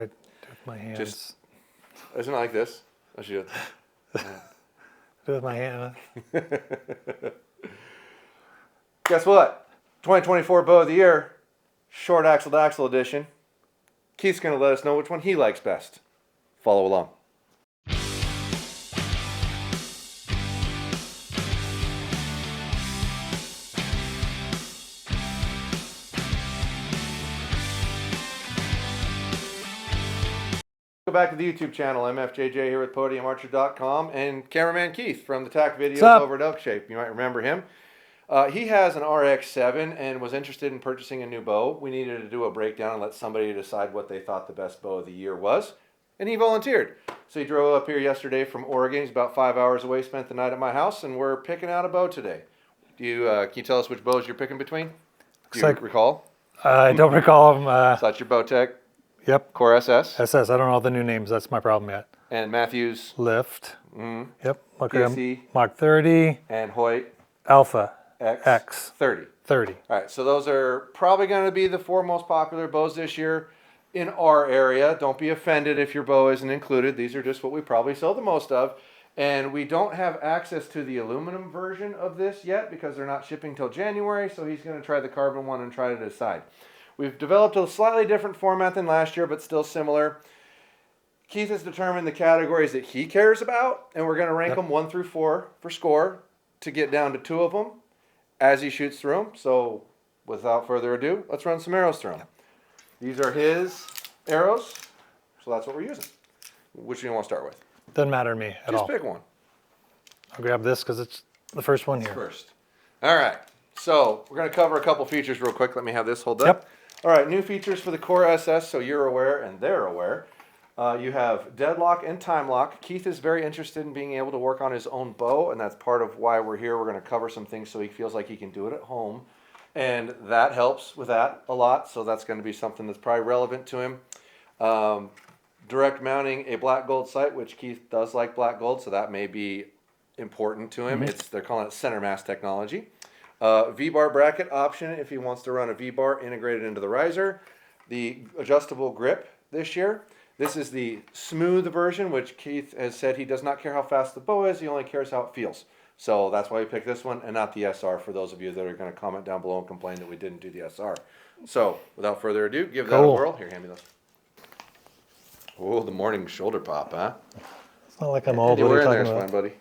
With my hands. Just, isn't it like this? I should. Do it with my hand. Guess what? 2024 Bow of the Year, short axle to axle edition. Keith's going to let us know which one he likes best. Follow along. Go back to the YouTube channel. MFJJ here with PodiumArcher.com and cameraman Keith from the TAC videos over at Elk Shape. You might remember him. He has an RX-7 and was interested in purchasing a new bow. We needed to do a breakdown and let somebody decide what they thought the best bow of the year was. And he volunteered. So he drove up here yesterday from Oregon. He's about 5 hours away, spent the night at my house, and we're picking out a bow today. Can you tell us which bows you're picking between? Do you recall? I don't recall them. So that's your Bowtech. Yep. Core SS. SS. I don't know all the new names. That's my problem yet. And Mathews. Lift. Mm-hmm. Yep. PSE. Mach 30. And Hoyt. Alpha. X 30. 30. All right, so those are probably going to be the 4 most popular bows this year in our area. Don't be offended if your bow isn't included. These are just what we probably sell the most of. And we don't have access to the aluminum version of this yet because they're not shipping till January, so he's going to try the carbon one and try to decide. We've developed a slightly different format than last year, but still similar. Keith has determined the categories that he cares about, and we're going to rank them 1 through 4 for score to get down to 2 of them as he shoots through them. So without further ado, let's run some arrows through them. These are his arrows, so that's what we're using. Which do you want to start with? Doesn't matter to me at all. Just pick one. I'll grab this because it's the first one here. First. All right. So we're going to cover a couple features real quick. Let me have this hold up. Yep. All right, new features for the Core SS, so you're aware and they're aware. You have deadlock and time lock. Keith is very interested in being able to work on his own bow, and that's part of why we're here. We're going to cover some things so he feels like he can do it at home, and that helps with that a lot, so that's going to be something that's probably relevant to him. Direct mounting a black gold sight, which Keith does like black gold, so that may be important to him. They're calling it center mass technology. V-bar bracket option if he wants to run a V-bar integrated into the riser. The adjustable grip this year. This is the smooth version, which Keith has said he does not care how fast the bow is, he only cares how it feels. So that's why we picked this one and not the SR for those of you that are going to comment down below and complain that we didn't do the SR. So without further ado, give that a whirl. Here, hand me those. Oh, the morning shoulder pop, huh? It's not like I'm old. What are you talking wearing there, about? buddy?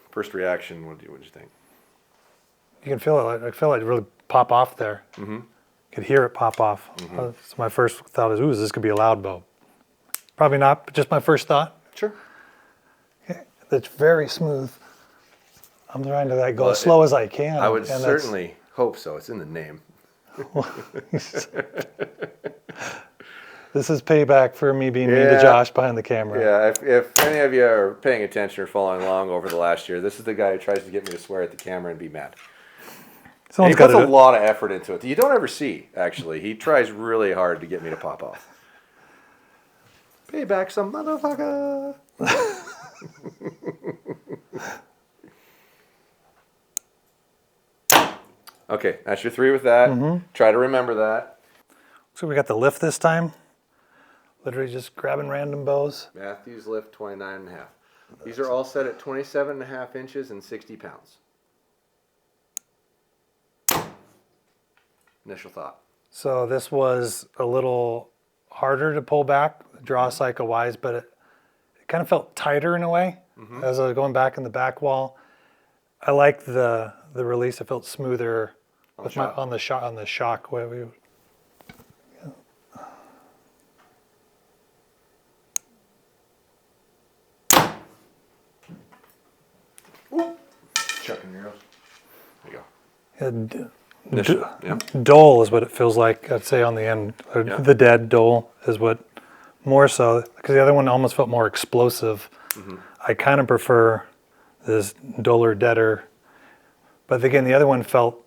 First reaction, what did you think? You can feel it. I feel it really pop off there. Mm-hmm. Could hear it pop off. So my first thought is, ooh, this could be a loud bow. Probably not, but just my first thought. Sure. Okay. It's very smooth. I'm trying to go as slow as I can. I would certainly hope so. It's in the name. This is payback for me being mean to Josh behind the camera. Yeah, if any of you are paying attention or following along over the last year, this is the guy who tries to get me to swear at the camera and be mad. And he puts a lot of effort into it. You don't ever see, actually. He tries really hard to get me to pop off. Payback some motherfucker. Okay, that's your 3 with that. Try to remember that. So we got the lift this time. Literally just grabbing random bows. Mathews lift 29.5. These are all set at 27.5 inches and 60 pounds. Initial thought. So this was a little harder to pull back, draw cycle wise, but it kind of felt tighter in a way as I was going back in the back wall. I like the release. It felt smoother on the shock. Chucking your arrows. There you go. Dull is what it feels like, I'd say, on the end. The dead dull is what more so, because the other one almost felt more explosive. I kind of prefer this duller, deader. But again, the other one felt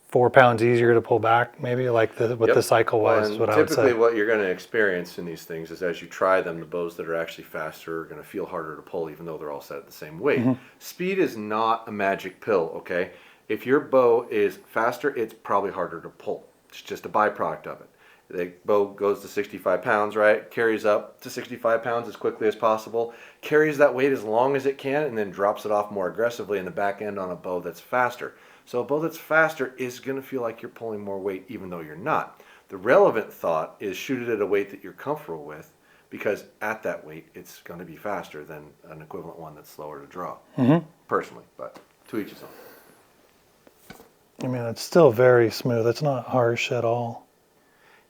4 pounds easier to pull back, maybe, like the cycle wise, is what I would say. Typically what you're going to experience in these things is as you try them, the bows that are actually faster are going to feel harder to pull, even though they're all set at the same weight. Speed is not a magic pill, okay? If your bow is faster, it's probably harder to pull. It's just a byproduct of it. The bow goes to 65 pounds, right? Carries up to 65 pounds as quickly as possible, carries that weight as long as it can, and then drops it off more aggressively in the back end on a bow that's faster. So a bow that's faster is going to feel like you're pulling more weight even though you're not. The relevant thought is shoot it at a weight that you're comfortable with, because at that weight, it's going to be faster than an equivalent one that's slower to draw, personally, but to each his own. I mean, it's still very smooth. It's not harsh at all.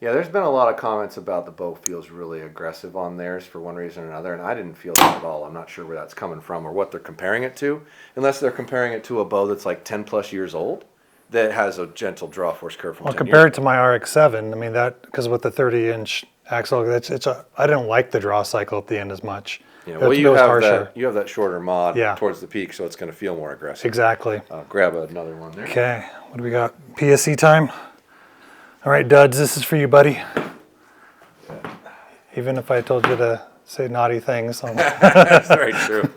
Yeah, there's been a lot of comments about the bow feels really aggressive on theirs for one reason or another, and I didn't feel that at all. I'm not sure where that's coming from or what they're comparing it to, unless they're comparing it to a bow that's like 10 plus years old that has a gentle draw force curve from Well, 10 compared years to my RX-7, I mean, that, because with the 30-inch axle, I didn't like the draw cycle at the end as much. Yeah, well, you was have harsher. you have that shorter mod Yeah. towards the peak, so it's going to feel more aggressive. Exactly. Grab another one there. Okay, what do we got? PSE time? All right, Duds, this is for you, buddy. Even if I told you to say naughty things. That's very true.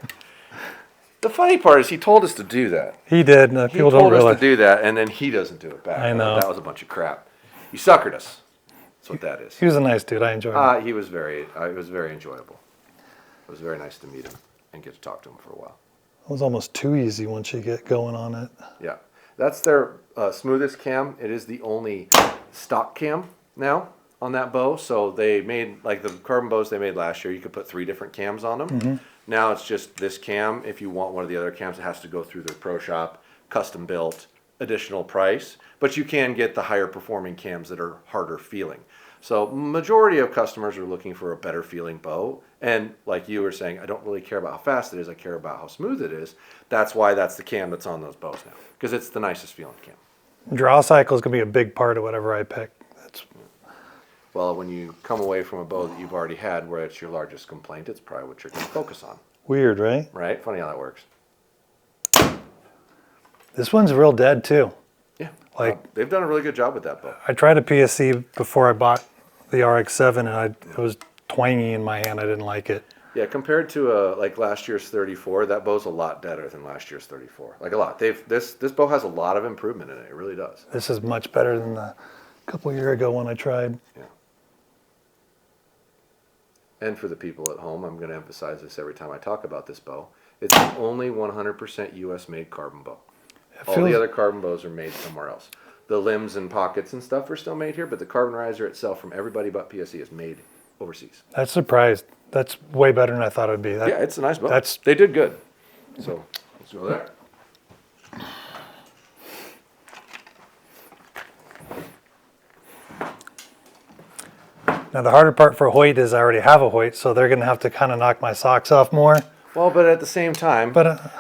The funny part is he told us to do that. He did. He People told don't us realize. to do that, and then he doesn't do it back. I know. That was a bunch of crap. He suckered us. That's what that is. He was a nice dude. I enjoyed him. He was very. It was very enjoyable. It was very nice to meet him and get to talk to him for a while. It was almost too easy once you get going on it. Yeah, that's their smoothest cam. It is the only stock cam now on that bow. So they made, like the carbon bows they made last year, you could put 3 different cams on them. Now it's just this cam. If you want one of the other cams, it has to go through their pro shop, custom built, additional price. But you can get the higher performing cams that are harder feeling. So majority of customers are looking for a better feeling bow. And like you were saying, I don't really care about how fast it is, I care about how smooth it is. That's why that's the cam that's on those bows now, because it's the nicest feeling cam. Draw cycle is going to be a big part of whatever I pick. Well, when you come away from a bow that you've already had where it's your largest complaint, it's probably what you're going to focus on. Weird, right? Right? Funny how that works. This one's real dead too. Yeah. Like they've done a really good job with that bow. I tried a PSE before I bought the RX-7 and it was twangy in my hand. I didn't like it. Yeah, compared to like last year's 34, that bow's a lot deader than last year's 34. Like a lot. This bow has a lot of improvement in it. It really does. This is much better than the couple year ago when I tried. Yeah. And for the people at home, I'm going to emphasize this every time I talk about this bow. It's the only 100% U.S. made carbon bow. All the other carbon bows are made somewhere else. The limbs and pockets and stuff are still made here, but the carbon riser itself from everybody but PSE is made overseas. That's surprised. That's way better than I thought it would be. Yeah, it's a nice bow. That's They did good. So let's go there. Now the harder part for Hoyt is I already have a Hoyt, so they're going to have to kind of knock my socks off more. Well, but at the same time, But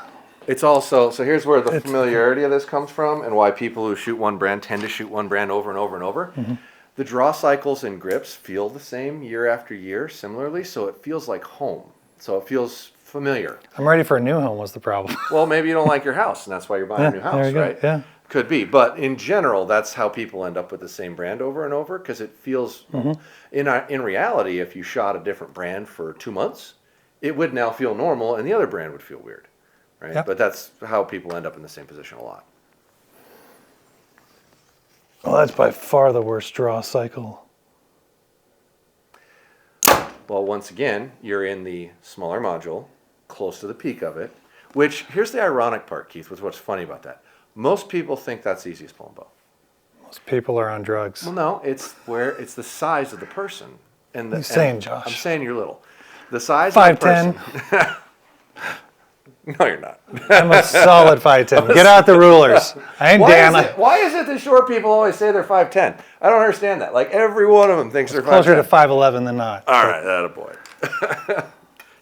it's also, so here's where the familiarity of this comes from and why people who shoot one brand tend to shoot one brand over and over and over. The draw cycles and grips feel the same year after year similarly, so it feels like home. So it feels familiar. I'm ready for a new home was the problem. Well, maybe you don't like your house and that's why you're buying a new there house, you go. right? Yeah. Could be, but in general, that's how people end up with the same brand over and over because it feels, in reality, if you shot a different brand for 2 months, it would now feel normal and the other brand would feel weird, right? Yep. But that's how people end up in the same position a lot. Well, that's by far the worst draw cycle. Well, once again, you're in the smaller module, close to the peak of it, which, here's the ironic part, Keith, with what's funny about that. Most people think that's the easiest pulling bow. Most people are on drugs. Well, no, it's the size of the person. And What are you saying, Josh? I'm saying you're little. The size of the 5'10". person. No, you're not. I'm a solid 5'10". Get out the rulers. I ain't Dan. Why is it that short people always say they're 5'10"? I don't understand that. Like every one of them thinks they're 5'10". Closer to 5'11" than not. All right, attaboy.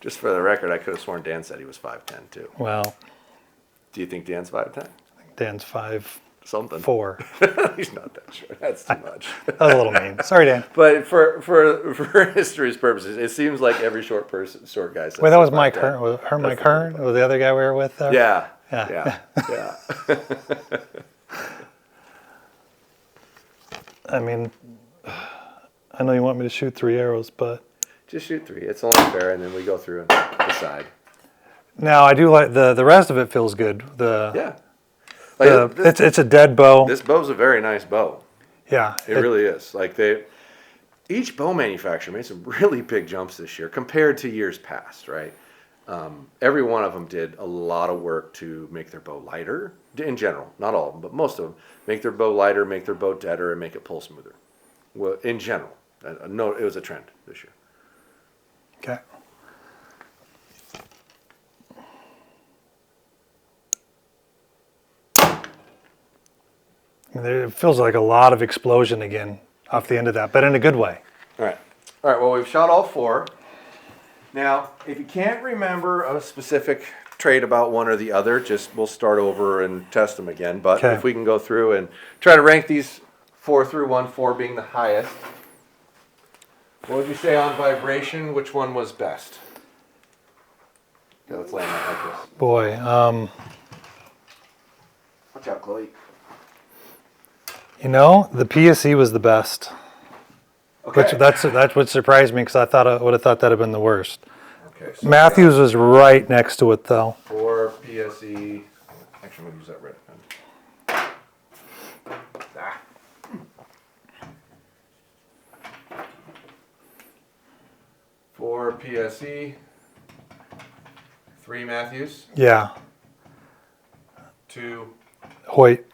Just for the record, I could have sworn Dan said he was 5'10" too. Well, Do you think Dan's 5'10"? Dan's 5'4". Something. He's not that short. That's too much. That was a little mean. Sorry, Dan. But for history's purposes, it seems like every short guy says. Wait, that was they're Mike 5'10". Hearn. Was Mike Hearn? Was the other guy we were with there? Yeah. Yeah. I mean, I know you want me to shoot 3 arrows, but Just shoot 3. It's only fair, and then we go through and decide. now I do like the rest of it feels good. Yeah. Like, it's a dead bow. This bow's a very nice bow. Yeah, It really is. Like each bow manufacturer made some really big jumps this year compared to years past, right? Every one of them did a lot of work to make their bow lighter, in general. Not all of them, but most of them. Make their bow lighter, make their bow deader, and make it pull smoother. Well, in general. No, it was a trend this year. Okay. I mean, it feels like a lot of explosion again off the end of that, but in a good way. All right. All right, well, we've shot all 4. Now, if you can't remember a specific trait about one or the other, just we'll start over and test them again. But Okay. if we can go through and try to rank these 4 through 1, 4 being the highest. What would you say on vibration? Which one was best? Okay, let's land that like this. Boy, Watch out, Chloe. you know, the PSE was the best. Okay. Which that's what surprised me because I would have thought that'd have been the worst. Okay, so Mathews was right next to it though. 4 PSE. Actually, I'm going to use that red pen. Ah. Four PSE, 3 Mathews, Yeah, 2 Hoyt.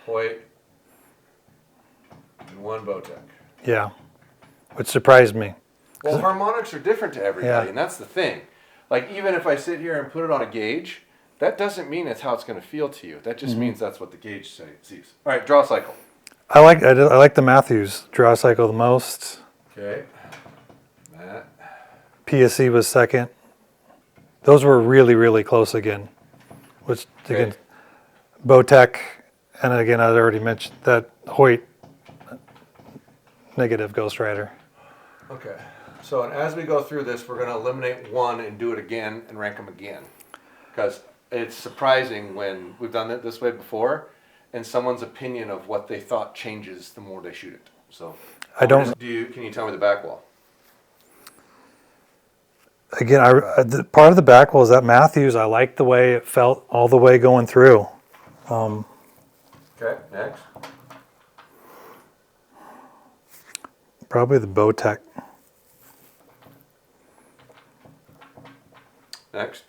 Hoyt, and 1 Bowtech. Yeah, which surprised me. Well, harmonics are different to everybody, Yeah. and that's the thing. Like, even if I sit here and put it on a gauge, that doesn't mean it's how it's going to feel to you. That just means that's what the gauge sees. All right, draw cycle. I like the Mathews draw cycle the most. Okay. Matt. PSE was second. Those were really, really close again. Which again, Okay. Bowtech, and again I already mentioned that Hoyt negative Ghost Rider. Okay. So, and as we go through this, we're going to eliminate 1 and do it again and rank them again. Because it's surprising when we've done it this way before, and someone's opinion of what they thought changes the more they shoot it. So, I don't. Can you tell me the back wall? Again, part of the back wall is that Mathews. I liked the way it felt all the way going through. Okay, next. Probably the Bowtech. Next.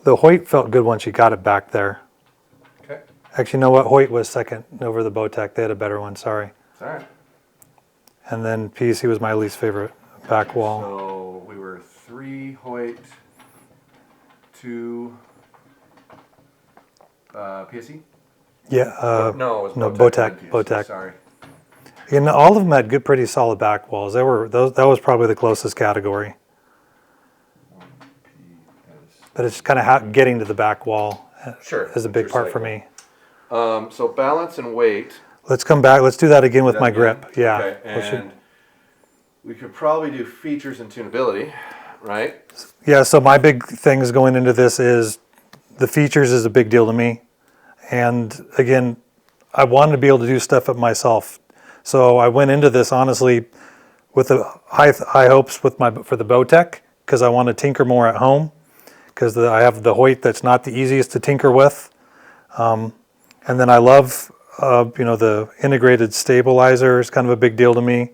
The Hoyt felt good once you got it back there. Okay. Actually, you know what? Hoyt was second over the Bowtech. They had a better one. Sorry. All right. And then PSE was my least favorite back wall. So we were 3 Hoyt, 2 PSE? Yeah. No, it was no, Bowtech. Bowtech. Bowtech. Sorry. And all of them had good, pretty solid back walls. That was probably the closest category. But it's kind of getting to the back wall Sure. is a big Your part for cycle. me. So balance and weight. Let's come back. Let's do that again with That my again? grip. Yeah. Okay. And we could probably do features and tunability, right? Yeah. So my big things going into this is the features is a big deal to me, and again, I wanted to be able to do stuff up myself. So I went into this honestly with the high hopes for the Bowtech because I want to tinker more at home because I have the Hoyt that's not the easiest to tinker with, and then I love the integrated stabilizer is kind of a big deal to me,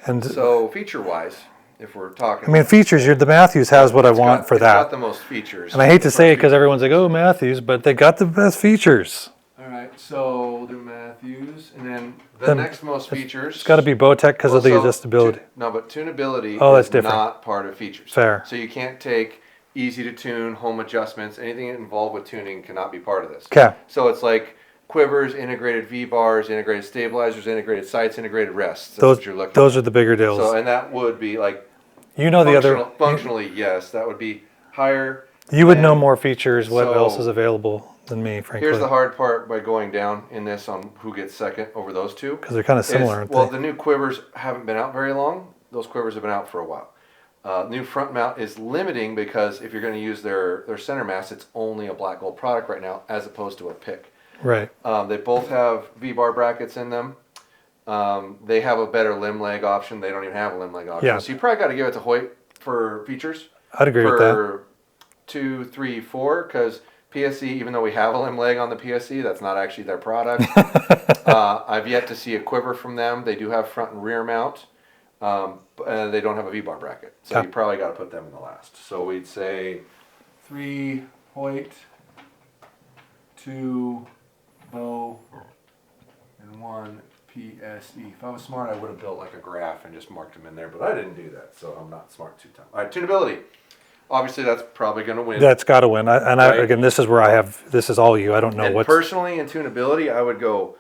and So feature-wise, if we're talking, I mean features. The Mathews has what I want for it's got that, the most features. and I hate to say it because everyone's like, "Oh, Mathews," but they got the best features. All right, so we'll do Mathews, and then the next most features. It's got to be Bowtech because of the adjustability. No, but tunability That's is different. not part of features. Fair. So you can't take easy to tune, home adjustments, anything involved with tuning cannot be part of this. Okay. So it's like quivers, integrated V-bars, integrated stabilizers, integrated sights, integrated rests. That's Those what you're looking those at. are the bigger deals. So, and that would be like The other. functionally, yes, that would be higher. You would know than- more features. What So- else is available than me, frankly? Here's the hard part by going down in this on who gets second over those two. Because they're kind of similar, aren't Well, they? the new quivers haven't been out very long. Those quivers have been out for a while. New front mount is limiting because if you're going to use their center mass, it's only a black gold product right now as opposed to a pick. Right. They both have V-bar brackets in them. They have a better limb leg option. They don't even have a limb leg option. Yeah. So you probably got to give it to Hoyt for features. I'd agree with that. For 2, 3, 4, because PSE, even though we have a limb leg on the PSE, that's not actually their product. I've yet to see a quiver from them. They do have front and rear mount, and they don't have a V-bar bracket. So you probably got to put them in the last. So we'd say 3 Hoyt, 2 Bow, and 1 PSE. If I was smart, I would have built like a graph and just marked them in there, but I didn't do that, so I'm not smart two-time. All right, tunability. Obviously, that's probably going to win. That's got to win. Again, this is where I have. This is all you. I don't know and what. Personally, in tunability, I would go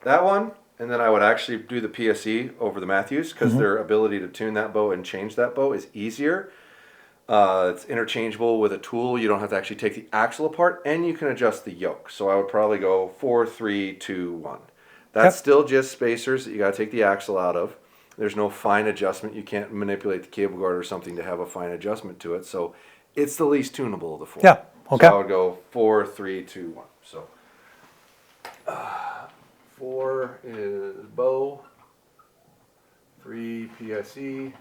that one, and then I would actually do the PSE over the Mathews because their ability to tune that bow and change that bow is easier. It's interchangeable with a tool. You don't have to actually take the axle apart, and you can adjust the yoke. So I would probably go 4, 3, 2, 1. That's still just spacers that you got to take the axle out of. There's no fine adjustment. You can't manipulate the cable guard or something to have a fine adjustment to it. So it's the least tunable of the 4. Yeah. Okay. So I would go 4, 3, 2, 1. So 4 is Bow, 3 PSE,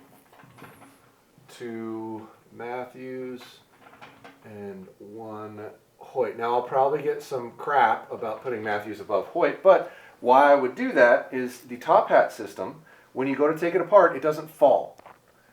2 Mathews, and 1 Hoyt. Now I'll probably get some crap about putting Mathews above Hoyt, but why I would do that is the top hat system. When you go to take it apart, it doesn't fall.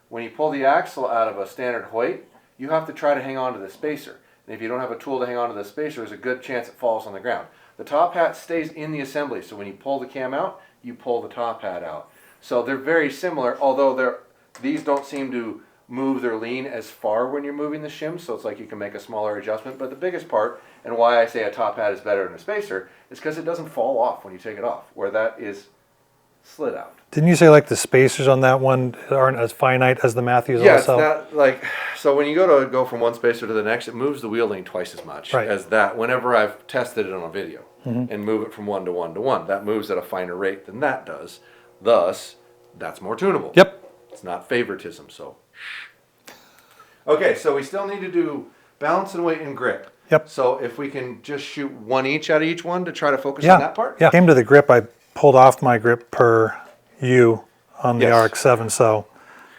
When you pull the axle out of a standard Hoyt, you have to try to hang on to the spacer. And if you don't have a tool to hang on to the spacer, there's a good chance it falls on the ground. The top hat stays in the assembly, so when you pull the cam out, you pull the top hat out. So they're very similar, although these don't seem to move their lean as far when you're moving the shim, so it's like you can make a smaller adjustment. But the biggest part, and why I say a top hat is better than a spacer, is because it doesn't fall off when you take it off, where that is slid out. Didn't you say like the spacers on that one aren't as finite as the Mathews? Yeah, also? it's not like, so when you go from one spacer to the next, it moves the wheel lane twice as much as that. Whenever I've tested it on a video and move it from 1 to 1 to 1, that moves at a finer rate than that does. Thus, that's more tunable. Yep. It's not favoritism. So, okay, so we still need to do balance and weight and grip. Yep. So if we can just shoot one each out of each one to try to focus on that part. Yeah. Came to the grip. I pulled off my grip per U on the RX-7, so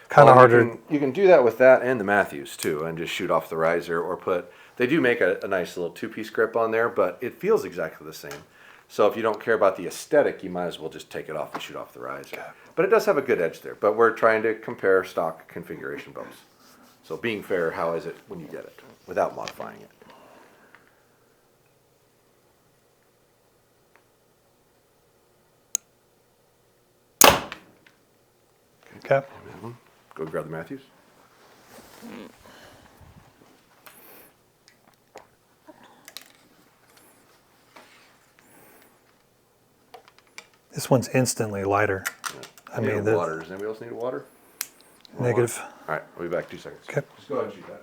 kind of harder. You can do that with that and the Mathews too, and just shoot off the riser or put. They do make a nice little 2-piece grip on there, but it feels exactly the same. So if you don't care about the aesthetic, you might as well just take it off and shoot off the riser. Okay. But it does have a good edge there. But we're trying to compare stock configuration bows. So being fair, how is it when you get it without modifying it? Okay. Go grab the Mathews. This one's instantly lighter. Yeah. I mean, water. Does anybody else need water? Negative. All right, we'll be back 2 seconds. Okay. Just go ahead and shoot that.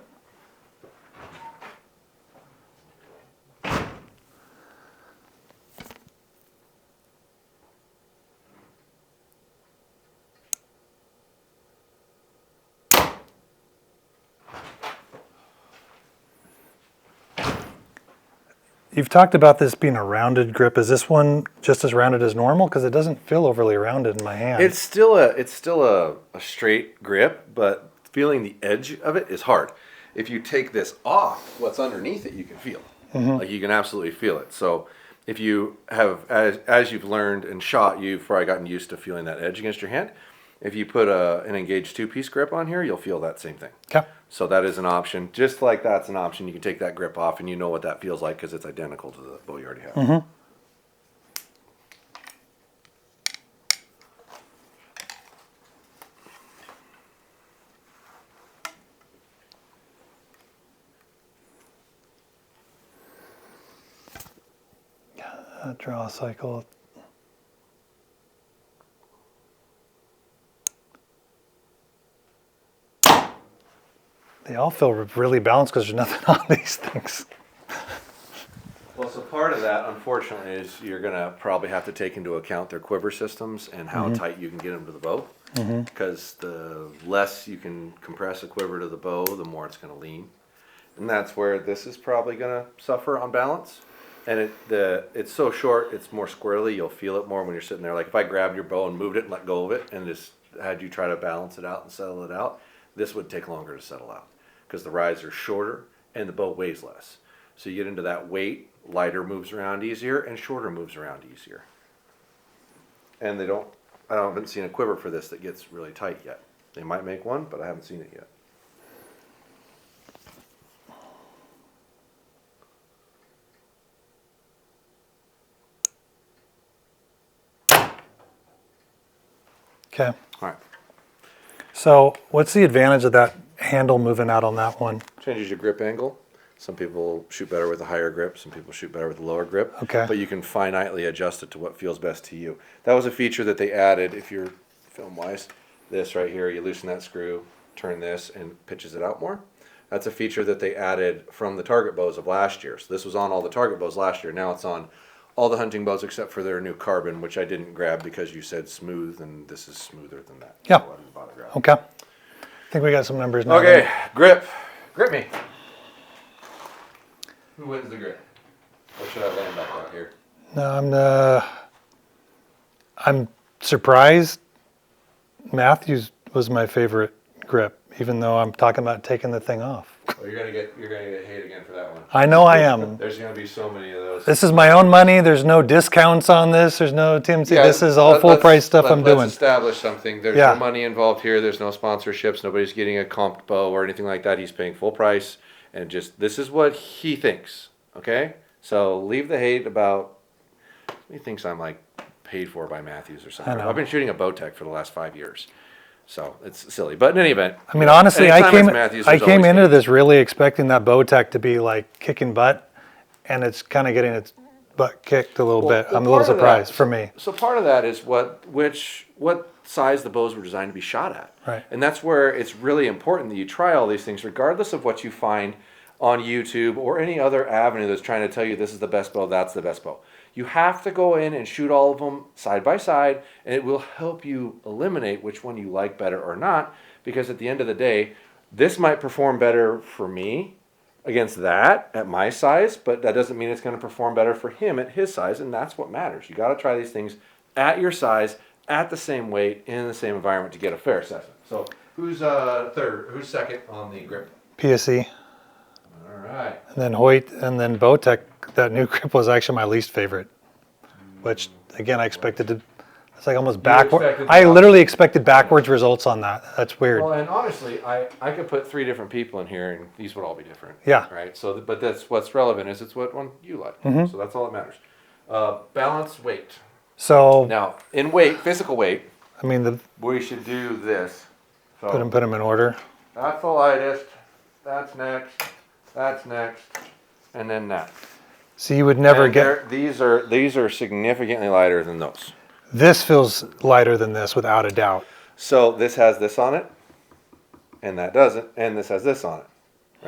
You've talked about this being a rounded grip. Is this one just as rounded as normal? Because it doesn't feel overly rounded in my hand. It's still a straight grip, but feeling the edge of it is hard. If you take this off, what's underneath it you can feel. Like you can absolutely feel it. So if you have, as you've learned and shot, you've probably gotten used to feeling that edge against your hand. If you put an engaged 2-piece grip on here, you'll feel that same thing. Okay. So that is an option. Just like that's an option, you can take that grip off and you know what that feels like because it's identical to the bow you already have. Draw cycle. They all feel really balanced because there's nothing on these things. Well, so part of that, unfortunately, is you're going to probably have to take into account their quiver systems and how tight you can get them to the bow. Because the less you can compress a quiver to the bow, the more it's going to lean. And that's where this is probably going to suffer on balance. And it's so short, it's more squirrely. You'll feel it more when you're sitting there. Like if I grabbed your bow and moved it and let go of it and just had you try to balance it out and settle it out, this would take longer to settle out because the riser's shorter and the bow weighs less. So you get into that weight, lighter moves around easier and shorter moves around easier. And I haven't seen a quiver for this that gets really tight yet. They might make one, but I haven't seen it yet. Okay. All right. So what's the advantage of that handle moving out on that one? Changes your grip angle. Some people shoot better with a higher grip. Some people shoot better with a lower grip. Okay. But you can finitely adjust it to what feels best to you. That was a feature that they added. If you're film-wise, this right here, you loosen that screw, turn this, and pitches it out more. That's a feature that they added from the target bows of last year. So this was on all the target bows last year. Now it's on all the hunting bows except for their new carbon, which I didn't grab because you said smooth, and this is smoother than that. Yeah. So I didn't bother grabbing. Okay. I think we got some numbers now. Okay, grip. Grip me. Who wins the grip? Or should I land back out here? No, I'm surprised Mathews was my favorite grip, even though I'm talking about taking the thing off. Well, you're gonna get hate again for that one. I know I am. There's gonna be so many of those. This is my own money. There's no discounts on this. There's no TMC. This is all full price stuff I'm doing. Let's establish something. There's no money involved here. There's no sponsorships. Nobody's getting a comped bow or anything like that. He's paying full price, and just this is what he thinks. Okay, so leave the hate about. He thinks I'm like paid for by Mathews or something. I know. I've been shooting a Bowtech for the last 5 years, so it's silly. But in any event, I mean, honestly, I anytime came it's Mathews, there's into always hate. this really expecting that Bowtech to be like kicking butt, and it's kind of getting its butt kicked a little bit. I'm a little part of that- surprised for me. So part of that is what size the bows were designed to be shot at. Right. And that's where it's really important that you try all these things, regardless of what you find on YouTube or any other avenue that's trying to tell you this is the best bow, that's the best bow. You have to go in and shoot all of them side by side, and it will help you eliminate which one you like better or not, because at the end of the day, this might perform better for me against that at my size, but that doesn't mean it's going to perform better for him at his size, and that's what matters. You got to try these things at your size, at the same weight, in the same environment to get a fair assessment. So who's third? Who's second on the grip? PSE, All right. and then Hoyt, and then Bowtech. That new grip was actually my least favorite, which again I expected to. It's like almost backward. expected I the literally expected backwards results on that. That's weird. Well, and honestly, I could put 3 different people in here, and these would all be different. Yeah. Right. So, but that's what's relevant is it's what one you like. So that's all that matters. Balance weight. So Now, in weight, physical weight, I mean, we should do this. So put them in order. that's the lightest. That's next. That's next. And then that. So you would never And get. these are significantly lighter than those. This feels lighter than this, without a doubt. So this has this on it, and that doesn't, and this has this on it,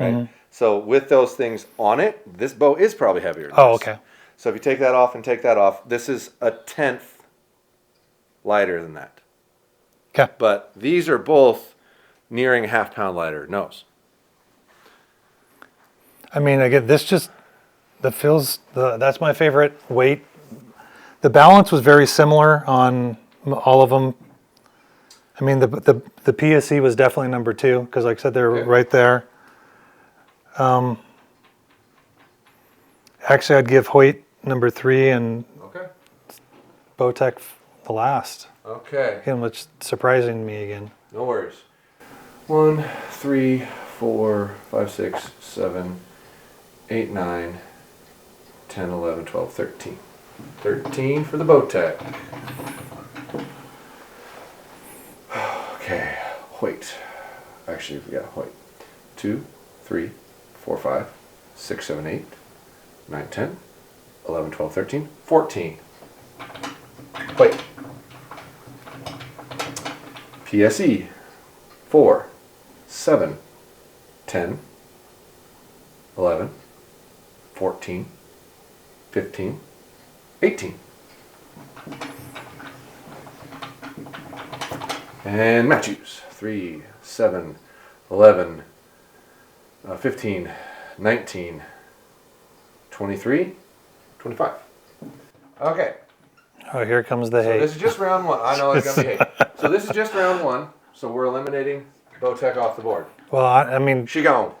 right? So with those things on it, this bow is probably heavier than Oh, this. okay. So if you take that off and take that off, this is a 1/10 lighter than that. Okay. But these are both nearing a half-pound lighter nose. I mean, again, this just that's my favorite weight. The balance was very similar on all of them. I mean, the PSE was definitely number 2 because, like I said, they're right there. Actually, I'd give Hoyt number 3 and Okay. Bowtech the last. Okay. Again, which surprising me again. No worries. 1, 3, 4, 5, 6, 7, 8, 9, 10, 11, 12, 13. 13 for the Bowtech. Okay, Hoyt. Actually, we got Hoyt. 2, 3, 4, 5, 6, 7, 8, 9, 10, 11, 12, 13, 14. Hoyt. PSE. 4, 7, 10, 11, 14, 15, 18. And Mathews. 3, 7, 11, 15, 19, 23, 25. Okay. Oh, here comes the So hate. this is just round 1. I know it's going to be hate. So this is just round 1. So we're eliminating Bowtech off the board. Well, I mean, She gone.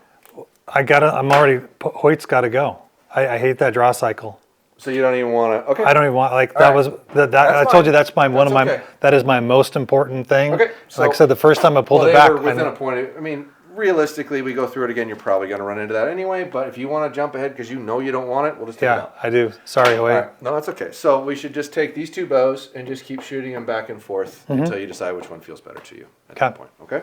Hoyt's got to go. I hate that draw cycle. So you don't even want to, okay. I don't even want, like, All that right. was, I That's told you fine. that is my most important thing. Okay, so- Like I said, the first time I pulled Well, it they back, were within a point. I mean, realistically, we go through it again. You're probably going to run into that anyway. But if you want to jump ahead because you know you don't want it, we'll just take it yeah, out. I do. Sorry, Hoyt. All right. No, that's okay. So we should just take these two bows and just keep shooting them back and forth until you decide which one feels better to you at that point. Okay.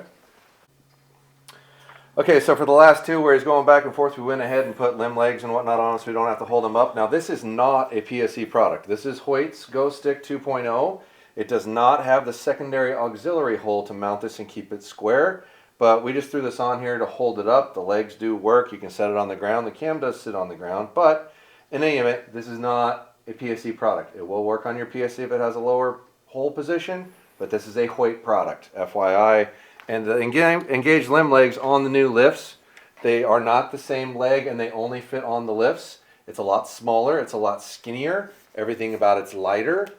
Okay, so for the last two where he's going back and forth, we went ahead and put limb legs and whatnot on so we don't have to hold them up. Now, this is not a PSE product. This is Hoyt's Go Stick 2.0. It does not have the secondary auxiliary hole to mount this and keep it square, but we just threw this on here to hold it up. The legs do work. You can set it on the ground. The cam does sit on the ground, but in any event, this is not a PSE product. It will work on your PSE if it has a lower hole position, but this is a Hoyt product, FYI. And the engaged limb legs on the new lifts, they are not the same leg and they only fit on the lifts. It's a lot smaller, it's a lot skinnier, everything about it's lighter.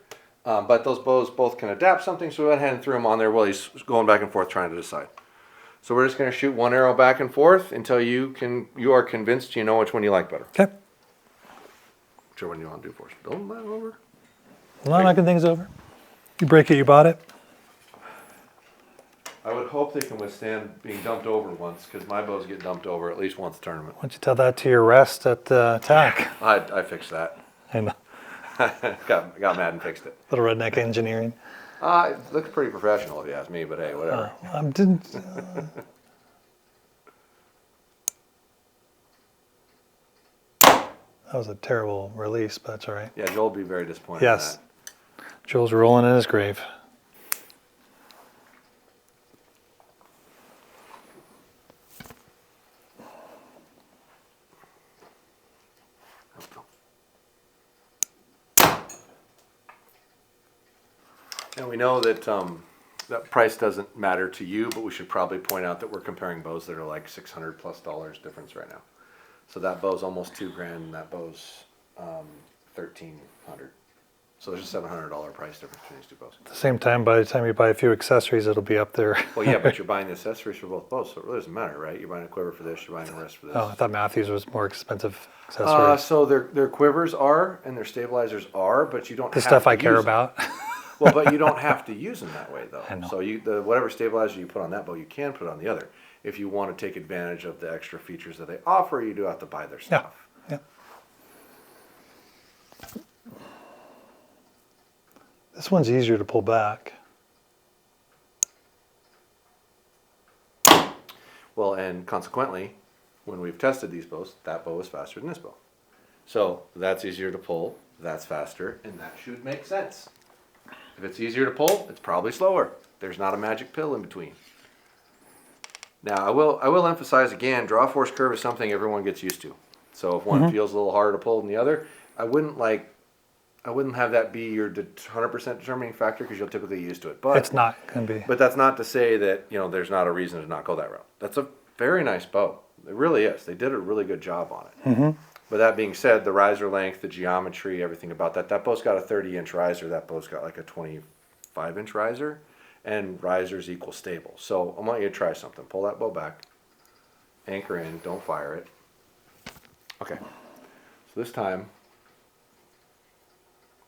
But those bows both can adapt something, so we went ahead and threw them on there while he's going back and forth trying to decide. So we're just going to shoot one arrow back and forth until you are convinced you know which one you like better. Okay. Whichever one you want to do first. Don't let it over. I'm not knocking things over. You break it, you bought it. I would hope they can withstand being dumped over once, because my bows get dumped over at least once a tournament. Why don't you tell that to your rest at the TAC? I fixed that. I know. got mad and fixed it. Little redneck engineering. It looks pretty professional if you ask me, but hey, whatever. That was a terrible release, but that's all right. Yeah, Joel will be very disappointed Yes. in that. Joel's rolling in his grave. And we know that that price doesn't matter to you, but we should probably point out that we're comparing bows that are like $600+ difference right now. So that bow's almost $2,000, and that bow's $1,300. So there's a $700 price difference between these two bows. At the same time, by the time you buy a few accessories, it'll be up there. Well, yeah, but you're buying the accessories for both bows, so it really doesn't matter, right? You're buying a quiver for this, you're buying a rest for this. Oh, I thought Mathews was more expensive accessories. So their quivers are, and their stabilizers are, but you don't The have stuff to I care use them. about. Well, but you don't have to use them that way, though. I know. So whatever stabilizer you put on that bow, you can put on the other. If you want to take advantage of the extra features that they offer, you do have to buy their stuff. Yeah. This one's easier to pull back. Well, and consequently, when we've tested these bows, that bow is faster than this bow. So that's easier to pull, that's faster, and that should make sense. If it's easier to pull, it's probably slower. There's not a magic pill in between. Now, I will emphasize again, draw force curve is something everyone gets used to. So if one feels a little harder to pull than the other, I wouldn't have that be your 100% determining factor, because you'll typically get used to it. But It's not going to be. But that's not to say that there's not a reason to not go that route. That's a very nice bow. It really is. They did a really good job on it. Mm-hmm. But that being said, the riser length, the geometry, everything about that bow's got a 30-inch riser. That bow's got like a 25-inch riser, and risers equal stable. So I want you to try something. Pull that bow back, anchor in, don't fire it. Okay. So this time,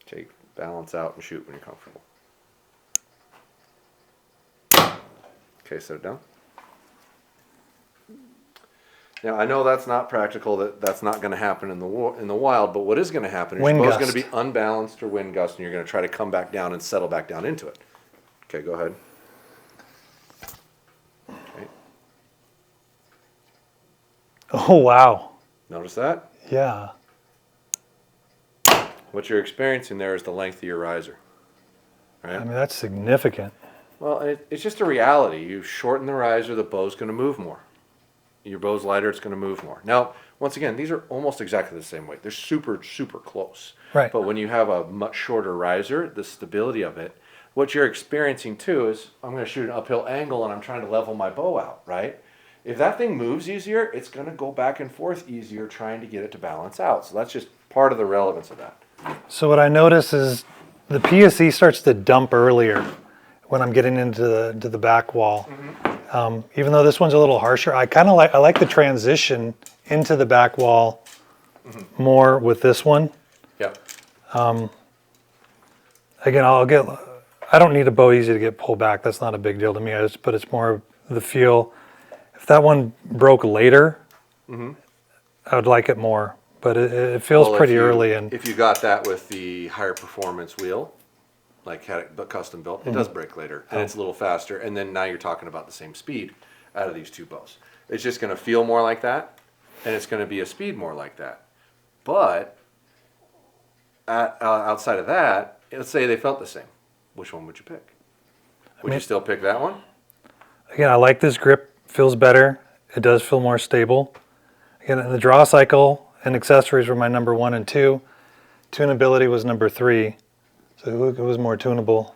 take balance out and shoot when you're comfortable. Okay, set it down. Now, I know that's not practical, that's not going to happen in the wild, but what is going to happen is your bow's going to be unbalanced or wind gust, and you're going to try to come back down and settle back down into it. Okay, go ahead. Okay. Oh, wow. Notice that? Yeah. What you're experiencing there is the length of your riser. Right? I mean, that's significant. Well, it's just a reality. You shorten the riser, the bow's going to move more. Your bow's lighter, it's going to move more. Now, once again, these are almost exactly the same weight. They're super, super close. Right. But when you have a much shorter riser, the stability of it, what you're experiencing too is, I'm going to shoot an uphill angle and I'm trying to level my bow out, right? If that thing moves easier, it's going to go back and forth easier trying to get it to balance out. So that's just part of the relevance of that. So what I notice is the PSE starts to dump earlier when I'm getting into the back wall. Even though this one's a little harsher, I like the transition into the back wall more with this one. Yep. Again, I don't need a bow easy to get pulled back. That's not a big deal to me. But it's more the feel. If that one broke later, I would like it more. But it feels Well, pretty early. And if you got that with the higher performance wheel, like had it custom built, it does break later, and it's a little faster. And then now you're talking about the same speed out of these two bows. It's just going to feel more like that, and it's going to be a speed more like that. But outside of that, let's say they felt the same. Which one would you pick? Would you still pick that one? Again, I like this grip. Feels better. It does feel more stable. Again, the draw cycle and accessories were my number 1 and 2. Tunability was number 3. So it was more tunable.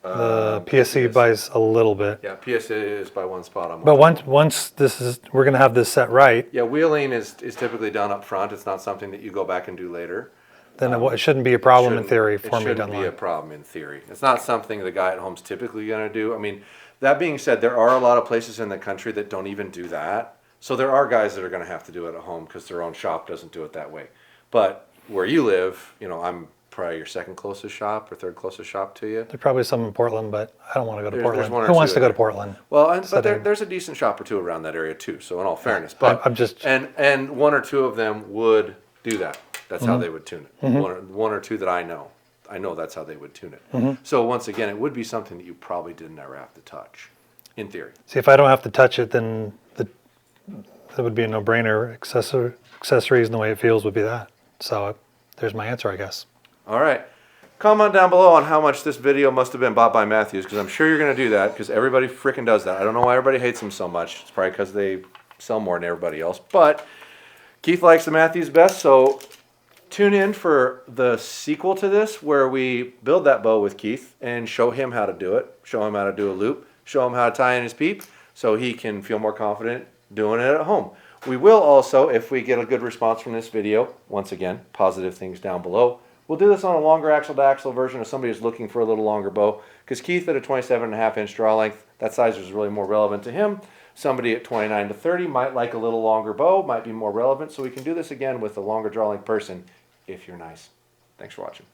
The PSE buys a little bit. Yeah, PSE is by one spot. But once we're going to have this set right. Yeah, wheeling is typically done up front. It's not something that you go back and do later. Then it shouldn't be a problem in theory for me down the line. It shouldn't be a problem in theory. It's not something the guy at home's typically going to do. I mean, that being said, there are a lot of places in the country that don't even do that. So there are guys that are going to have to do it at home because their own shop doesn't do it that way. But where you live, I'm probably your second closest shop or third closest shop to you. There's probably some in Portland, but I don't want to go to Portland. one or Who wants two to go there. to Portland? Well, but there's a decent shop or two around that area too. So in all fairness, but I'm just and one or two of them would do that. That's how they would tune it. One or two that I know that's how they would tune it. So once again, it would be something that you probably didn't ever have to touch, in theory. see if I don't have to touch it, then that would be a no-brainer. Accessories and the way it feels would be that. So there's my answer, I guess. All right. Comment down below on how much this video must have been bought by Mathews, because I'm sure you're going to do that, because everybody freaking does that. I don't know why everybody hates them so much. It's probably because they sell more than everybody else. But Keith likes the Mathews best, so tune in for the sequel to this where we build that bow with Keith and show him how to do it, show him how to do a loop, show him how to tie in his peep so he can feel more confident doing it at home. We will also, if we get a good response from this video, once again, positive things down below, we'll do this on a longer axle-to-axle version if somebody is looking for a little longer bow, because Keith at a 27.5-inch draw length, that size is really more relevant to him. Somebody at 29 to 30 might like a little longer bow, might be more relevant, so we can do this again with a longer draw length person if you're nice. Thanks for watching.